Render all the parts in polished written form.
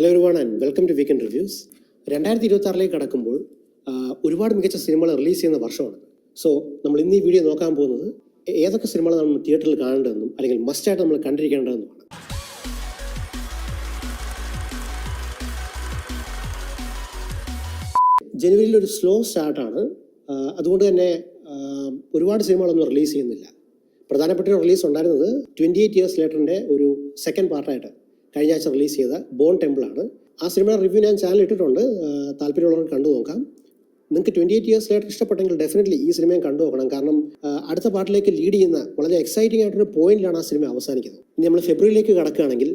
Hello everyone and welcome to weekend reviews. 2026 കടക്കുമ്പോൾ ഒരുപാട് മികച്ച സിനിമകൾ റിലീസ് ചെയ്യുന്ന വർഷമാണ്. സോ നമ്മൾ ഇന്ന് ഈ വീഡിയോ നോക്കാൻ പോകുന്നത് ഏതൊക്കെ സിനിമകൾ നമ്മൾ തിയേറ്ററിൽ കാണേണ്ടതെന്നും അല്ലെങ്കിൽ മസ്റ്റായിട്ട് നമ്മൾ കണ്ടിരിക്കേണ്ടതെന്നുമാണ്. ജനുവരിയിൽ ഒരു സ്ലോ സ്റ്റാർട്ടാണ്. അതുകൊണ്ട് തന്നെ ഒരുപാട് സിനിമകളൊന്നും റിലീസ് ചെയ്യുന്നില്ല. പ്രധാനപ്പെട്ട ഒരു റിലീസ് ഉണ്ടായിരുന്നത് 28 Years Laterൻ്റെ ഒരു സെക്കൻഡ് പാർട്ടായിട്ട് കഴിഞ്ഞ ആഴ്ച റിലീസ് ചെയ്ത ബോൺ ടെമ്പിളാണ്. ആ സിനിമയുടെ റിവ്യൂ ഞാൻ ചാനൽ ഇട്ടിട്ടുണ്ട്, താല്പര്യമുള്ളവർക്ക് കണ്ടു നോക്കാം. നിങ്ങൾക്ക് 28 Years Later ഇഷ്ടപ്പെട്ടെങ്കിൽ ഡെഫിനറ്റ്ലി ഈ സിനിമയും കണ്ടു നോക്കണം. കാരണം അടുത്ത പാർട്ടിലേക്ക് ലീഡ് ചെയ്യുന്ന വളരെ എക്സൈറ്റിംഗ് ആയിട്ടൊരു പോയിന്റിലാണ് ആ സിനിമ അവസാനിക്കുന്നത്. ഇനി നമ്മൾ ഫെബ്രുവരിയിലേക്ക് കടക്കുകയാണെങ്കിൽ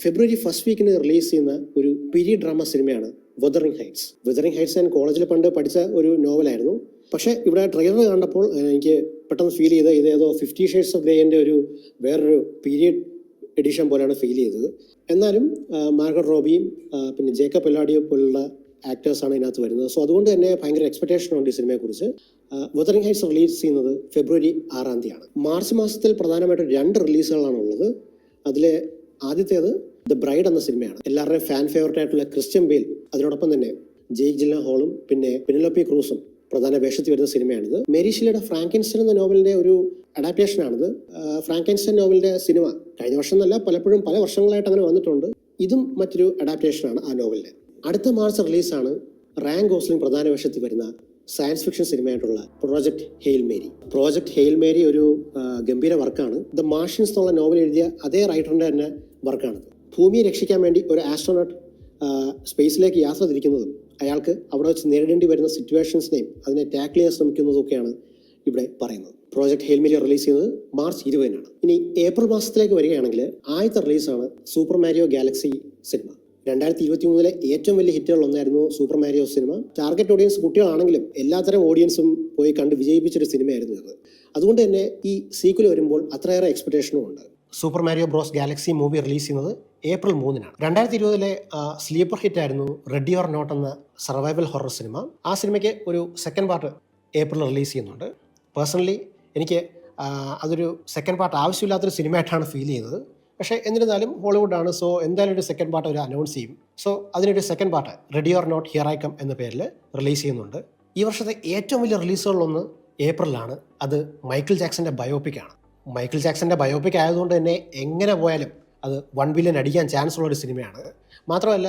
ഫെബ്രുവരി ഫസ്റ്റ് വീക്കിന് റിലീസ് ചെയ്യുന്ന ഒരു പീരിയഡ് ഡ്രാമ സിനിമയാണ് wuthering heights. wuthering heights ഞാൻ കോളേജിൽ പണ്ട് പഠിച്ച ഒരു നോവലായിരുന്നു. പക്ഷേ ഇവിടെ ട്രെയിലർ കണ്ടപ്പോൾ എനിക്ക് പെട്ടെന്ന് ഫീൽ ചെയ്ത് ഇതേതോ 50 Shades of Greyൻ്റെ ഒരു വേറൊരു പീരിയഡ് എഡിഷൻ പോലെയാണ് ഫീൽ ചെയ്തത്. എന്നാലും മാർഗരറ്റ് റോബിയും പിന്നെ ജേക്കബ് എല്ലാഡിയോ പോലുള്ള ആക്ടേഴ്സാണ് ഇതിനകത്ത് വരുന്നത്. സോ അതുകൊണ്ട് തന്നെ ഭയങ്കര എക്സ്പെക്ടേഷൻ ഉണ്ട് ഈ സിനിമയെക്കുറിച്ച്. wuthering heights റിലീസ് ചെയ്യുന്നത് ഫെബ്രുവരി 6 മാർച്ച് മാസത്തിൽ പ്രധാനമായിട്ടും 2 റിലീസുകളാണ് ഉള്ളത്. അതിലെ ആദ്യത്തേത് ദ ബ്രൈഡ് എന്ന സിനിമയാണ്. എല്ലാവരുടെയും ഫാൻ ഫേവറേറ്റ് ആയിട്ടുള്ള ക്രിസ്ത്യൻ ബെയിൽ, അതിനോടൊപ്പം തന്നെ ജെയ്ക്ക് ജില്ലൻഹോളും പിന്നെ പെനിലോപ്പി ക്രൂസും പ്രധാന വേഷത്തിൽ വരുന്ന സിനിമയാണിത്. മേരി ഷെല്ലിയുടെ ഫ്രാങ്കൻസ്റ്റൈൻ എന്ന നോവലിന്റെ ഒരു അഡാപ്റ്റേഷനാണിത്. ഫ്രാങ്കൻസ്റ്റൈൻ നോവലിന്റെ സിനിമ കഴിഞ്ഞ വർഷം എന്നല്ല, പലപ്പോഴും പല വർഷങ്ങളായിട്ട് അങ്ങനെ വന്നിട്ടുണ്ട്. ഇതും മറ്റൊരു അഡാപ്റ്റേഷനാണ് ആ നോവലിന്റെ. അടുത്ത മാർച്ച് റിലീസാണ് റയാൻ ഗോസ്ലിംഗ് പ്രധാന വേഷത്തിൽ വരുന്ന സയൻസ് ഫിക്ഷൻ സിനിമയായിട്ടുള്ള Project Hail Mary. Project Hail Mary ഒരു ഗംഭീര വർക്കാണ്. ദ മാർഷ്യൻസ് എന്നുള്ള നോവൽ എഴുതിയ അതേ റൈറ്ററിന്റെ തന്നെ വർക്കാണ്. ഭൂമിയെ രക്ഷിക്കാൻ വേണ്ടി ഒരു ആസ്ട്രോനോട്ട് സ്പേസിലേക്ക് യാത്ര തിരിക്കുന്നതും അയാൾക്ക് അവിടെ വെച്ച് നേരിടേണ്ടി വരുന്ന സിറ്റുവേഷൻസിനെയും അതിനെ ടാക്കിൾ ചെയ്യാൻ ശ്രമിക്കുന്നതും ഒക്കെയാണ് ഇവിടെ പറയുന്നത്. പ്രോജക്ട് ഹെയിൽ മേരി റിലീസ് ചെയ്യുന്നത് മാർച്ച് 20 ഇനി ഏപ്രിൽ മാസത്തിലേക്ക് വരികയാണെങ്കിൽ ആദ്യത്തെ റിലീസാണ് സൂപ്പർ മാരിയോ ഗാലക്സി സിനിമ. 2023 ഏറ്റവും വലിയ ഹിറ്റുകൾ ഒന്നായിരുന്നു super Mario cinema. Target audience കുട്ടികളാണെങ്കിലും എല്ലാത്തരം ഓഡിയൻസും പോയി കണ്ട് വിജയിപ്പിച്ചൊരു സിനിമയായിരുന്നു ഇത്. അതുകൊണ്ട് തന്നെ ഈ സീക്വൽ വരുമ്പോൾ അത്രയേറെ എക്സ്പെക്ടേഷനും ഉണ്ട്. Super Mario Bros galaxy movie release ചെയ്യുന്നത് ഏപ്രിൽ 3 2020 സ്ലീപ്പർ ഹിറ്റ് ആയിരുന്നു റെഡി ഓർ നോട്ട് എന്ന സർവൈവൽ ഹൊറർ സിനിമ. ആ സിനിമയ്ക്ക് ഒരു സെക്കൻഡ് പാർട്ട് ഏപ്രിൽ റിലീസ് ചെയ്യുന്നുണ്ട്. പേഴ്സണലി എനിക്ക് അതൊരു സെക്കൻഡ് പാർട്ട് ആവശ്യമില്ലാത്തൊരു സിനിമയായിട്ടാണ് ഫീൽ ചെയ്തത്. പക്ഷേ എന്നിരുന്നാലും ഹോളിവുഡാണ്, സോ എന്തായാലും ഒരു സെക്കൻഡ് പാർട്ട് അവർ അനൗൺസ് ചെയ്യും. സോ അതിനൊരു second part ready or not here I come എന്ന പേരിൽ റിലീസ് ചെയ്യുന്നുണ്ട്. ഈ വർഷത്തെ ഏറ്റവും വലിയ റിലീസുകളിലൊന്ന് ഏപ്രിലാണ്. അത് മൈക്കിൾ ജാക്സന്റെ ബയോപിക്കാണ്. മൈക്കിൾ ജാക്സന്റെ ബയോപിക് ആയതുകൊണ്ട് തന്നെ എങ്ങനെ പോയാലും അത് 1 ബില്യൺ അടിക്കാൻ ചാൻസ് ഉള്ള ഒരു സിനിമയാണ്. മാത്രമല്ല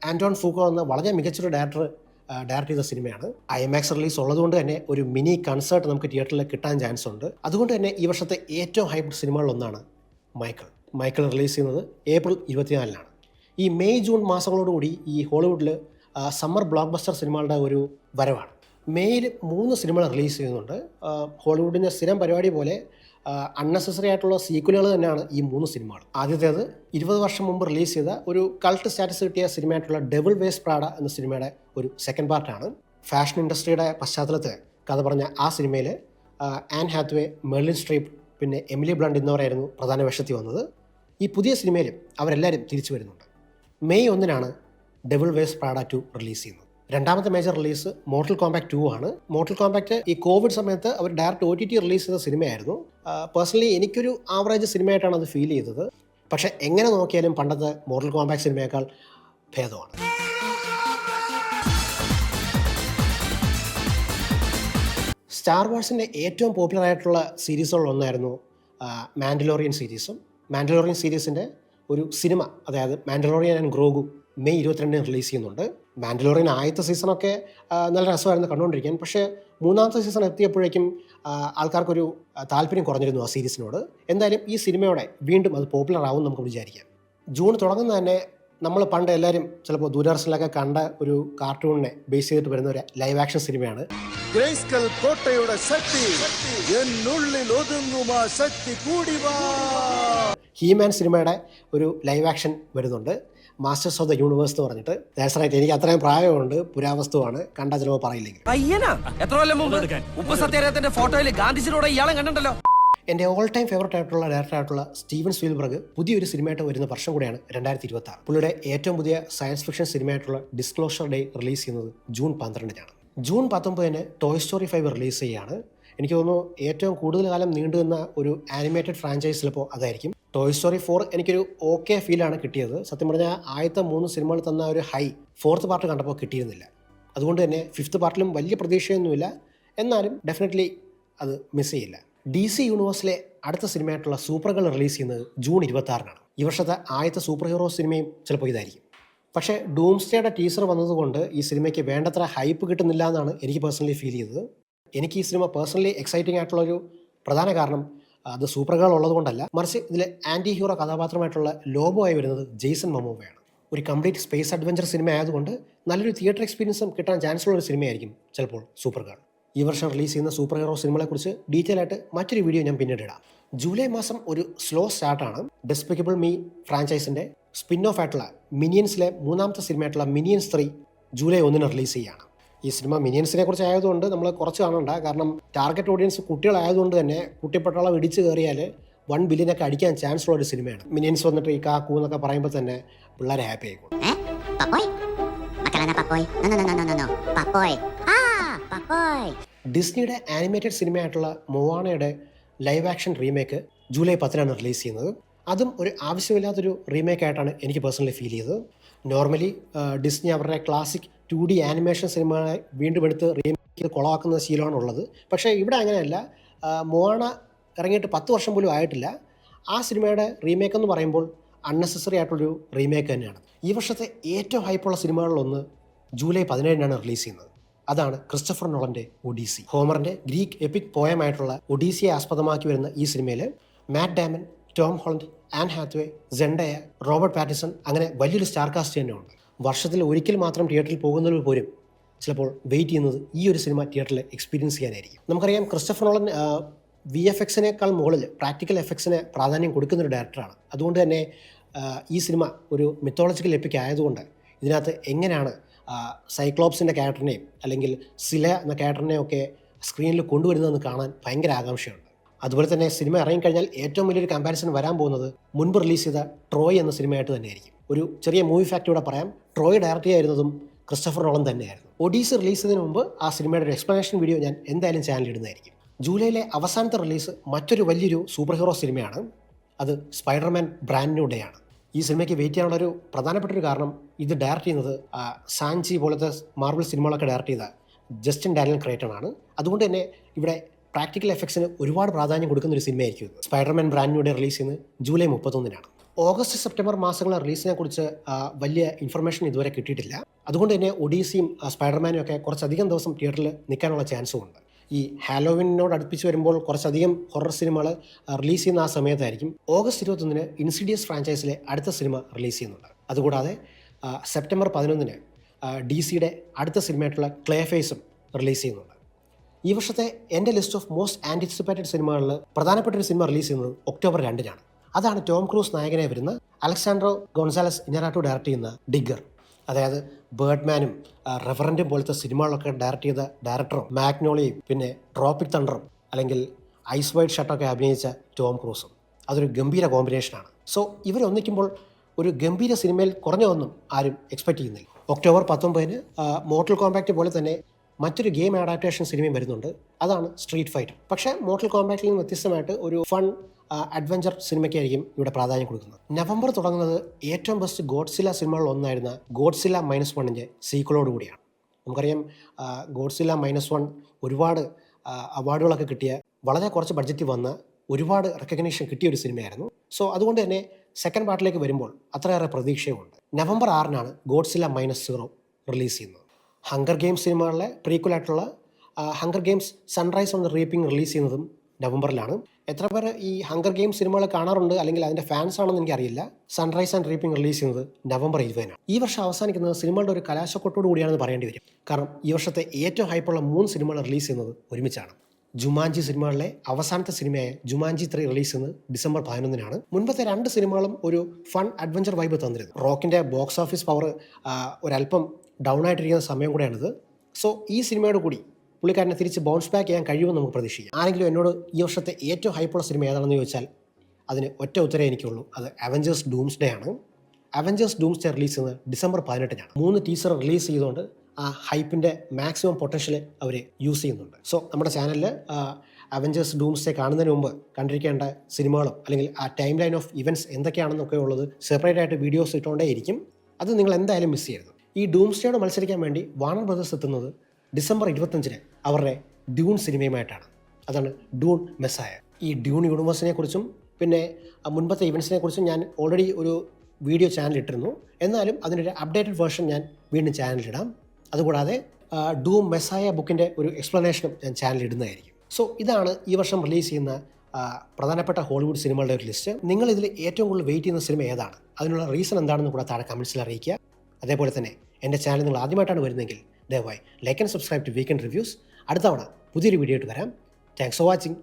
ആന്റോൺ ഫൂക്കോ എന്ന വളരെ മികച്ചൊരു ഡയറക്റ്റ് ചെയ്ത സിനിമയാണ്. IMAX റിലീസ് ഉള്ളതുകൊണ്ട് തന്നെ ഒരു മിനി കൺസേർട്ട് നമുക്ക് തിയേറ്ററിൽ കിട്ടാൻ ചാൻസ് ഉണ്ട്. അതുകൊണ്ട് തന്നെ ഈ വർഷത്തെ ഏറ്റവും ഹൈപ്പ് സിനിമകളിലൊന്നാണ് മൈക്കിൾ റിലീസ് ചെയ്യുന്നത് ഏപ്രിൽ 24 ഈ മെയ് ജൂൺ മാസങ്ങളോടുകൂടി ഈ ഹോളിവുഡിൽ സമ്മർ ബ്ലോക്ക് ബസ്റ്റർ സിനിമകളുടെ ഒരു വരവാണ്. മെയ്യിൽ 3 സിനിമകൾ റിലീസ് ചെയ്യുന്നുണ്ട്. ഹോളിവുഡിൻ്റെ സ്ഥിരം പരിപാടി പോലെ അൺനെസസറി ആയിട്ടുള്ള സീക്വലുകൾ തന്നെയാണ് ഈ 3 സിനിമകൾ. ആദ്യത്തേത് 20 വർഷം മുമ്പ് റിലീസ് ചെയ്ത ഒരു കൾട്ട് സ്റ്റാറ്റസ് കിട്ടിയ സിനിമയായിട്ടുള്ള ഡെവിൾ വേഴ്സ് പ്രാഡ എന്ന സിനിമയുടെ ഒരു സെക്കൻഡ് പാർട്ടാണ്. ഫാഷൻ ഇൻഡസ്ട്രിയുടെ പശ്ചാത്തലത്തിൽ കഥ പറഞ്ഞ ആ സിനിമയിൽ ആൻ ഹാത്വേ, മെർലിൻ സ്ട്രീപ്പ് പിന്നെ എമിലി ബ്ലണ്ട് എന്നിവരായിരുന്നു പ്രധാന വേഷത്തിൽ വന്നത്. ഈ പുതിയ സിനിമയിൽ അവരെല്ലാവരും തിരിച്ചു വരുന്നുണ്ട്. May 1 devil wears Prada 2 release ചെയ്യുന്നത്. രണ്ടാമത്തെ മേജർ റിലീസ് മോർട്ടൽ കോമ്പാക്ട് 2 ആണ്. മോർട്ടൽ കോമ്പാക്ട് ഈ കോവിഡ് സമയത്ത് അവർ ഡയറക്റ്റ് OTT റിലീസ് ചെയ്ത സിനിമയായിരുന്നു. പേഴ്സണലി എനിക്കൊരു ആവറേജ് സിനിമയായിട്ടാണ് അത് ഫീൽ ചെയ്തത്. പക്ഷെ എങ്ങനെ നോക്കിയാലും പണ്ടത്തെ മോർട്ടൽ കോമ്പാക്ട് സിനിമയേക്കാൾ ഭേദമാണ്. സ്റ്റാർ വാർസിൻ്റെ ഏറ്റവും പോപ്പുലർ ആയിട്ടുള്ള സീരീസുകളിലൊന്നായിരുന്നു മാൻഡലോറിയൻ സീരീസും. മാൻഡലോറിയൻ സീരീസിൻ്റെ ഒരു സിനിമ, അതായത് മാൻഡലോറിയൻ ആൻഡ് ഗ്രോഗു, മെയ് 22 റിലീസ് ചെയ്യുന്നുണ്ട്. മാൻഡലോറിയൻ ആദ്യത്തെ സീസണൊക്കെ നല്ല രസമായിരുന്നു കണ്ടുകൊണ്ടിരിക്കാൻ. പക്ഷേ 3ാമത്തെ സീസൺ എത്തിയപ്പോഴേക്കും ആൾക്കാർക്കൊരു താല്പര്യം കുറഞ്ഞിരുന്നു ആ സീരീസിനോട്. എന്തായാലും ഈ സിനിമയോടെ വീണ്ടും അത് പോപ്പുലർ ആവും നമുക്ക് വിചാരിക്കാം. ജൂൺ തുടങ്ങുന്ന തന്നെ നമ്മൾ പണ്ട് എല്ലാവരും ചിലപ്പോൾ ദൂരദർശനിലൊക്കെ കണ്ട ഒരു കാർട്ടൂണിനെ ബേസ് ചെയ്തിട്ട് വരുന്ന ഒരു ലൈവ് ആക്ഷൻ സിനിമയാണ് ഹീമാൻ. സിനിമയുടെ ഒരു ലൈവ് ആക്ഷൻ വരുന്നുണ്ട്, മാസ്റ്റേഴ്സ് ഓഫ് ദ യൂണിവേഴ്സ് എന്ന് പറഞ്ഞിട്ട്. ദാറ്റ്സ് റൈറ്റ്, എനിക്ക് അത്രയും പ്രായമുണ്ട്, പുരാവസ്തുവാണ്, കണ്ട ചിലപ്പോൾ പറയില്ലെങ്കിൽ. എൻ്റെ ഓൾ ടൈം ഫേവറേറ്റ് ആയിട്ടുള്ള ഡയറക്ടറായിട്ടുള്ള സ്റ്റീവൻ സ്പീൽബർഗ് പുതിയൊരു സിനിമയായിട്ട് വരുന്ന വർഷം കൂടിയാണ് 2026. പുള്ളിയുടെ ഏറ്റവും പുതിയ സയൻസ് ഫിക്ഷൻ സിനിമയായിട്ടുള്ള ഡിസ്ക്ലോഷർ ഡേ റിലീസ് ചെയ്യുന്നത് June 12 June 19 Toy Story 5 release ചെയ്യുകയാണ്. എനിക്ക് തോന്നുന്നു ഏറ്റവും കൂടുതൽ കാലം നീണ്ടുനിന്ന ഒരു ആനിമേറ്റഡ് ഫ്രാഞ്ചൈസ് ചിലപ്പോൾ അതായിരിക്കും. ടോയ് സ്റ്റോറി 4 എനിക്കൊരു ഓക്കെ ഫീലാണ് കിട്ടിയത്. സത്യം പറഞ്ഞാൽ ആദ്യത്തെ 3 സിനിമകൾ തന്ന ഒരു ഹൈ ഫോർത്ത് പാർട്ട് കണ്ടപ്പോൾ കിട്ടിയിരുന്നില്ല. അതുകൊണ്ട് തന്നെ ഫിഫ്ത്ത് പാർട്ടിലും വലിയ പ്രതീക്ഷയൊന്നുമില്ല. എന്നാലും ഡെഫിനറ്റ്ലി അത് മിസ് ചെയ്യില്ല. DC യൂണിവേഴ്സിലെ അടുത്ത സിനിമയായിട്ടുള്ള സൂപ്പർ ഗേൾ റിലീസ് ചെയ്യുന്നത് ജൂൺ 26-നാണ്. ഈ വർഷത്തെ ആദ്യത്തെ സൂപ്പർ ഹീറോ സിനിമയും ചിലപ്പോൾ ഇതായിരിക്കും. പക്ഷേ ഡൂംസ്ഡേയുടെ ടീസർ വന്നതുകൊണ്ട് ഈ സിനിമയ്ക്ക് വേണ്ടത്ര ഹൈപ്പ് കിട്ടുന്നില്ല എന്നാണ് എനിക്ക് പേഴ്സണലി ഫീൽ ചെയ്തത്. എനിക്ക് ഈ സിനിമ പേഴ്സണലി എക്സൈറ്റിംഗ് ആയിട്ടുള്ളൊരു പ്രധാന കാരണം അത് സൂപ്പർ ഗേൾ ഉള്ളതുകൊണ്ടല്ല, മറിച്ച് ഇതിലെ ആൻറ്റി ഹീറോ കഥാപാത്രമായിട്ടുള്ള ലോബോ ആയി വരുന്നത് ജെയ്സൺ മൊമോവയാണ്. ഒരു കംപ്ലീറ്റ് സ്പേസ് അഡ്വഞ്ചർ സിനിമ ആയതുകൊണ്ട് നല്ലൊരു തിയേറ്റർ എക്സ്പീരിയൻസും കിട്ടാൻ ചാൻസ് ഉള്ള ഒരു സിനിമയായിരിക്കും ചിലപ്പോൾ സൂപ്പർ ഗേൾ. ഈ വർഷം റിലീസ് ചെയ്യുന്ന സൂപ്പർ ഹീറോ സിനിമകളെക്കുറിച്ച് ഡീറ്റെയിൽ ആയിട്ട് മറ്റൊരു വീഡിയോ ഞാൻ പിന്നീട് ഇടാം. ജൂലൈ മാസം ഒരു സ്ലോ സ്റ്റാർട്ടാണ്. ഡെസ്പിക്കബിൾ മീ ഫ്രാഞ്ചൈസിൻ്റെ സ്പിൻ ഓഫ് ആയിട്ടുള്ള മിനിയൻസിലെ 3ാമത്തെ സിനിമയായിട്ടുള്ള മിനിയൻസ് 3 ജൂലൈ 1 റിലീസ് ചെയ്യുകയാണ്. ഈ സിനിമ മിനിയൻസിനെ കുറിച്ച് ആയതുകൊണ്ട് നമ്മൾ കുറച്ച് കാണണ്ട. കാരണം ടാർഗറ്റ് ഓഡിയൻസ് കുട്ടികളായതുകൊണ്ട് തന്നെ കുട്ടിപ്പട്ടാളം ഇടിച്ച് കയറിയാൽ 1 ബില്യനൊക്കെ അടിക്കാൻ ചാൻസ് ഉള്ള ഒരു സിനിമയാണ്. മിനിയൻസ് വന്നിട്ട് ഈ കാക്കൂ എന്നൊക്കെ പറയുമ്പോൾ തന്നെ പിള്ളേരെ ഹാപ്പി ആയിക്കോളും. ഡിസ്നിയുടെ ആനിമേറ്റഡ് സിനിമയായിട്ടുള്ള മൊവാനയുടെ ലൈവ് ആക്ഷൻ റീമേക്ക് ജൂലൈ 10-നാണ് റിലീസ് ചെയ്യുന്നത്. അതും ഒരു ആവശ്യമില്ലാത്തൊരു റീമേക്ക് ആയിട്ടാണ് എനിക്ക് പേഴ്സണലി ഫീൽ ചെയ്തത്. നോർമലി ഡിസ്നി അവരുടെ ക്ലാസിക് 2D ആനിമേഷൻ സിനിമകളെ വീണ്ടും എടുത്ത് റീമേക്ക് ചെയ്ത് കൊളാക്കുന്ന ശീലമാണ് ഉള്ളത്. പക്ഷേ ഇവിടെ അങ്ങനെയല്ല. മൊവാന ഇറങ്ങിയിട്ട് 10 വർഷം പോലും ആയിട്ടില്ല. ആ സിനിമയുടെ റീമേക്ക് എന്ന് പറയുമ്പോൾ അൺനെസസറി ആയിട്ടുള്ളൊരു റീമേക്ക് തന്നെയാണ്. ഈ വർഷത്തെ ഏറ്റവും ഹൈപ്പുള്ള സിനിമകളിലൊന്ന് ജൂലൈ 17-നാണ് റിലീസ് ചെയ്യുന്നത്. അതാണ് ക്രിസ്റ്റഫർ നോളൻ്റെ ഒഡീസി. ഹോമറിൻ്റെ ഗ്രീക്ക് എപ്പിക് പോയമായിട്ടുള്ള ഒഡീസിയെ ആസ്പദമാക്കി വരുന്ന ഈ സിനിമയിൽ Matt Damon, Tom Holland, Anne Hathaway, Zendaya, Robert Pattinson അങ്ങനെ വലിയൊരു സ്റ്റാർ കാസ്റ്റ് തന്നെ ഉണ്ട്. വർഷത്തിൽ ഒരിക്കൽ മാത്രം തിയേറ്ററിൽ പോകുന്നതിൽ പോലും ചിലപ്പോൾ വെയിറ്റ് ചെയ്യുന്നത് ഈ ഒരു സിനിമ തിയേറ്ററിൽ എക്സ്പീരിയൻസ് ചെയ്യാനായിരിക്കും. നമുക്കറിയാം ക്രിസ്റ്റഫർ നോളൻ VFXനേക്കാൾ മുകളിൽ പ്രാക്ടിക്കൽ എഫക്ട്സിന് പ്രാധാന്യം കൊടുക്കുന്നൊരു ഡയറക്ടറാണ്. അതുകൊണ്ട് തന്നെ ഈ സിനിമ ഒരു മിത്തോളജിക്കൽ എപ്പിക് ആയതുകൊണ്ട് ഇതിനകത്ത് എങ്ങനെയാണ് സൈക്ലോപ്സിൻ്റെ ക്യാരക്ടറിനെയും അല്ലെങ്കിൽ സില എന്ന ക്യാരക്ടറിനെയും ഒക്കെ സ്ക്രീനിൽ കൊണ്ടുവരുന്നതെന്ന് കാണാൻ ഭയങ്കര ആകാംക്ഷയുണ്ട്. അതുപോലെ തന്നെ സിനിമ ഇറങ്ങിക്കഴിഞ്ഞാൽ ഏറ്റവും വലിയൊരു കമ്പാരിസൺ വരാൻ പോകുന്നത് മുൻപ് റിലീസ് ചെയ്ത ട്രോയ് എന്ന സിനിമയായിട്ട് തന്നെയായിരിക്കും. ഒരു ചെറിയ മൂവി ഫാക്ട് ഇവിടെ പറയാം. ട്രോയ് ഡയറക്റ്റ് ചെയ്യായിരുന്നതും ക്രിസ്റ്റഫർ നോളൻ തന്നെയായിരുന്നു. ഒഡീസി റിലീസ് ചെയ്തതിന് മുമ്പ് ആ സിനിമയുടെ ഒരു എക്സ്പ്ലനേഷൻ വീഡിയോ ഞാൻ എന്തായാലും ചാനലിൽ ഇടുന്നതായിരിക്കും. ജൂലൈയിലെ അവസാനത്തെ റിലീസ് മറ്റൊരു വലിയൊരു സൂപ്പർ ഹീറോ സിനിമയാണ്. അത് സ്പൈഡർമാൻ ബ്രാൻഡ് ന്യൂ ഡേ ആണ്. ഈ സിനിമയ്ക്ക് വെയിറ്റ് ചെയ്യാനുള്ളൊരു പ്രധാനപ്പെട്ടൊരു കാരണം ഇത് ഡയറക്റ്റ് ചെയ്യുന്നത് സാൻചി പോലത്തെ മാർവൽ സിനിമകളൊക്കെ ഡയറക്റ്റ് ചെയ്ത ജസ്റ്റിൻ ഡാനിയൽ ക്രേറ്റൺ ആണ്. അതുകൊണ്ട് തന്നെ ഇവിടെ പ്രാക്ടിക്കൽ എഫക്ട്സിന് ഒരുപാട് പ്രാധാന്യം കൊടുക്കുന്ന ഒരു സിനിമയായിരിക്കും ഇത്. Spiderman brand new day release ചെയ്യുന്നത് ജൂലൈ 31-നാണ്. ഓഗസ്റ്റ് സെപ്റ്റംബർ മാസങ്ങളിലെ റിലീസിനെ കുറിച്ച് വലിയ ഇൻഫർമേഷൻ ഇതുവരെ കിട്ടിയിട്ടില്ല. അതുകൊണ്ട് തന്നെ ഒഡീസിയും സ്പൈഡർമാനും ഒക്കെ കുറച്ചധികം ദിവസം തിയേറ്ററിൽ നിൽക്കാനുള്ള ചാൻസും ഉണ്ട്. ഈ ഹാലോവിനോട് അടുപ്പിച്ച് വരുമ്പോൾ കുറച്ചധികം ഹൊറർ സിനിമകൾ റിലീസ് ചെയ്യുന്ന ആ സമയത്തായിരിക്കും. ഓഗസ്റ്റ് 21-ന് ഇൻസിഡിയസ് ഫ്രാഞ്ചൈസിലെ അടുത്ത സിനിമ റിലീസ് ചെയ്യുന്നുണ്ട്. അതുകൂടാതെ സെപ്റ്റംബർ 11-ന് DCയുടെ അടുത്ത സിനിമയായിട്ടുള്ള ക്ലേ ഫേസും റിലീസ് ചെയ്യുന്നുണ്ട്. ഈ വർഷത്തെ എൻ്റെ ലിസ്റ്റ് ഓഫ് മോസ്റ്റ് ആൻറ്റിസിപ്പേറ്റഡ് സിനിമകളിൽ പ്രധാനപ്പെട്ട ഒരു സിനിമ റിലീസ് ചെയ്യുന്നത് ഒക്ടോബർ 2-നാണ്. അതാണ് ടോം ക്രൂസ് നായകനായി വരുന്ന അലക്സാൻഡ്രോ ഗോൺസാലസ് ഇഞ്ഞാറാട്ടോ ഡയറക്റ്റ് ചെയ്യുന്ന ഡിഗ്ഗർ. അതായത് ബേർഡ്മാനും റെഫറൻറ്റും പോലത്തെ സിനിമകളൊക്കെ ഡയറക്റ്റ് ചെയ്ത ഡയറക്ടറും മാഗ്നോളിയും പിന്നെ ട്രോപ്പിക് തണ്ടറും അല്ലെങ്കിൽ ഐസ് വൈറ്റ് ഷട്ടൊക്കെ അഭിനയിച്ച ടോം ക്രൂസും അതൊരു ഗംഭീര കോമ്പിനേഷനാണ്. സോ ഇവരൊന്നിക്കുമ്പോൾ ഒരു ഗംഭീര സിനിമയിൽ കുറഞ്ഞതൊന്നും ആരും എക്സ്പെക്റ്റ് ചെയ്യുന്നില്ല. ഒക്ടോബർ 19-ന് മോർട്ടൽ കോമ്പാക്റ്റ് പോലെ തന്നെ മറ്റൊരു ഗെയിം അഡാപ്റ്റേഷൻ സിനിമയും വരുന്നുണ്ട്. അതാണ് സ്ട്രീറ്റ് ഫൈറ്റർ. പക്ഷേ മോർട്ടൽ കോമ്പാക്റ്റിൽ നിന്ന് വ്യത്യസ്തമായിട്ട് ഒരു ഫൺ അഡ്വഞ്ചർ സിനിമയ്ക്കായിരിക്കും ഇവിടെ പ്രാധാന്യം കൊടുക്കുന്നത്. നവംബർ തുടങ്ങുന്നത് ഏറ്റവും ബെസ്റ്റ് ഗോഡ്സില്ല സിനിമകളിൽ ഒന്നായിരുന്ന ഗോഡ്സില്ല -1 സീക്വലോട് കൂടിയാണ്. നമുക്കറിയാം ഗോഡ്സില്ല -1 ഒരുപാട് അവാർഡുകളൊക്കെ കിട്ടിയ, വളരെ കുറച്ച് ബഡ്ജറ്റിൽ വന്ന, ഒരുപാട് റെക്കഗ്നീഷൻ കിട്ടിയ ഒരു സിനിമയായിരുന്നു. സോ അതുകൊണ്ട് തന്നെ സെക്കൻഡ് പാർട്ടിലേക്ക് വരുമ്പോൾ അത്രയേറെ പ്രതീക്ഷയുമുണ്ട്. നവംബർ 6-നാണ് ഗോഡ്സില്ല -0 റിലീസ് ചെയ്യുന്നത്. ഹങ്കർ ഗെയിംസ് സിനിമകളിലെ പ്രീക്വലായിട്ടുള്ള Hunger Games Sunrise on the Reaping release ചെയ്യുന്നതും നവംബറിലാണ്. എത്ര പേർ ഈ ഹങ്കർ ഗെയിംസ് സിനിമകൾ കാണാറുണ്ട് അല്ലെങ്കിൽ അതിൻ്റെ ഫാൻസ് ആണെന്ന് എനിക്കറിയില്ല. സൺറൈസ് ആൻഡ് റീപ്പിംഗ് റിലീസ് ചെയ്യുന്നത് നവംബർ 20-നാണ്. ഈ വർഷം അവസാനിക്കുന്നത് സിനിമകളുടെ ഒരു കലാശക്കൊട്ടോട് കൂടിയാണെന്ന് പറയേണ്ടി വരും. കാരണം ഈ വർഷത്തെ ഏറ്റവും ഹൈപ്പുള്ള 3 സിനിമകൾ റിലീസ് ചെയ്യുന്നത് ഒരുമിച്ചാണ്. ജുമാൻജി സിനിമകളിലെ അവസാനത്തെ സിനിമയായ ജുമാൻജി 3 റിലീസ് ചെയ്യുന്നത് ഡിസംബർ 11-നാണ്. മുൻപത്തെ 2 സിനിമകളും ഒരു ഫൺ അഡ്വഞ്ചർ വൈബ് തന്നിരുന്നു. റോക്കിൻ്റെ ബോക്സ് ഓഫീസ് പവർ ഒരല്പം ഡൗൺ ആയിട്ടിരിക്കുന്ന സമയം കൂടെയാണിത്. സോ ഈ സിനിമയോട് കൂടി പുള്ളിക്കാരനെ തിരിച്ച് ബൗൺസ് ബാക്ക് ചെയ്യാൻ കഴിയുമെന്ന് നമുക്ക് പ്രതീക്ഷിക്കാം. ആരെങ്കിലും എന്നോട് ഈ വർഷത്തെ ഏറ്റവും ഹൈപ്പുള്ള സിനിമ ഏതാണെന്ന് ചോദിച്ചാൽ അതിന് ഒറ്റ ഉത്തരവേ എനിക്കുള്ളൂ. അത് അവഞ്ചേഴ്സ് ഡൂംസ്ഡേ ആണ്. അവഞ്ചേഴ്സ് ഡൂംസ്ഡേ റിലീസ് ചെയ്യുന്നത് ഡിസംബർ 18-നാണ്. 3 ടീസർ റിലീസ് ചെയ്തുകൊണ്ട് ആ ഹൈപ്പിൻ്റെ മാക്സിമം പൊട്ടൻഷ്യൽ അവർ യൂസ് ചെയ്യുന്നുണ്ട്. സോ നമ്മുടെ ചാനലിൽ അവഞ്ചേഴ്സ് ഡൂംസ്ഡേ കാണുന്നതിന് മുമ്പ് കണ്ടിരിക്കേണ്ട സിനിമകളോ അല്ലെങ്കിൽ ആ ടൈം ലൈൻ ഓഫ് ഇവൻറ്റ്സ് എന്തൊക്കെയാണെന്നൊക്കെ ഉള്ളത് സെപ്പറേറ്റ് ആയിട്ട് വീഡിയോസ് ഇട്ടുകൊണ്ടേയിരിക്കും. അത് നിങ്ങൾ എന്തായാലും മിസ് ചെയ്യരുത്. ഈ ഡൂംസ്ഡേയോട് മത്സരിക്കാൻ വേണ്ടി വാർണർ ബ്രദേഴ്സ് എത്തുന്നത് ഡിസംബർ 25 അവരുടെ ഡ്യൂൺ സിനിമയുമായിട്ടാണ്. അതാണ് ഡ്യൂൺ മെസ്സായ. ഈ ഡ്യൂൺ യൂണിവേഴ്സിനെ കുറിച്ചും പിന്നെ മുൻപത്തെ ഇവൻറ്റ്സിനെ കുറിച്ചും ഞാൻ ഓൾറെഡി ഒരു വീഡിയോ ചാനൽ ഇട്ടിരുന്നു. എന്നാലും അതിനൊരു അപ്ഡേറ്റഡ് വേർഷൻ ഞാൻ വീണ്ടും ചാനലിലിടാം. അതുകൂടാതെ ഡൂം മെസ്സായ ബുക്കിൻ്റെ ഒരു എക്സ്പ്ലനേഷനും ഞാൻ ചാനലിൽ ഇടുന്നതായിരിക്കും. സോ ഇതാണ് ഈ വർഷം റിലീസ് ചെയ്യുന്ന പ്രധാനപ്പെട്ട ഹോളിവുഡ് സിനിമകളുടെ ഒരു ലിസ്റ്റ്. നിങ്ങൾ ഇതിൽ ഏറ്റവും കൂടുതൽ വെയിറ്റ് ചെയ്യുന്ന സിനിമ ഏതാണ്, അതിനുള്ള റീസൺ എന്താണെന്ന് കൂടെ താഴെ കമൻസിൽ അറിയിക്കുക. അതേപോലെ തന്നെ എൻ്റെ ചാനൽ നിങ്ങൾ ആദ്യമായിട്ടാണ് വരുന്നതെങ്കിൽ ദയവായി like and subscribe to weekend reviews. അടുത്ത തവണ പുതിയൊരു വീഡിയോ ആയിട്ട് വരാം. Thanks for watching.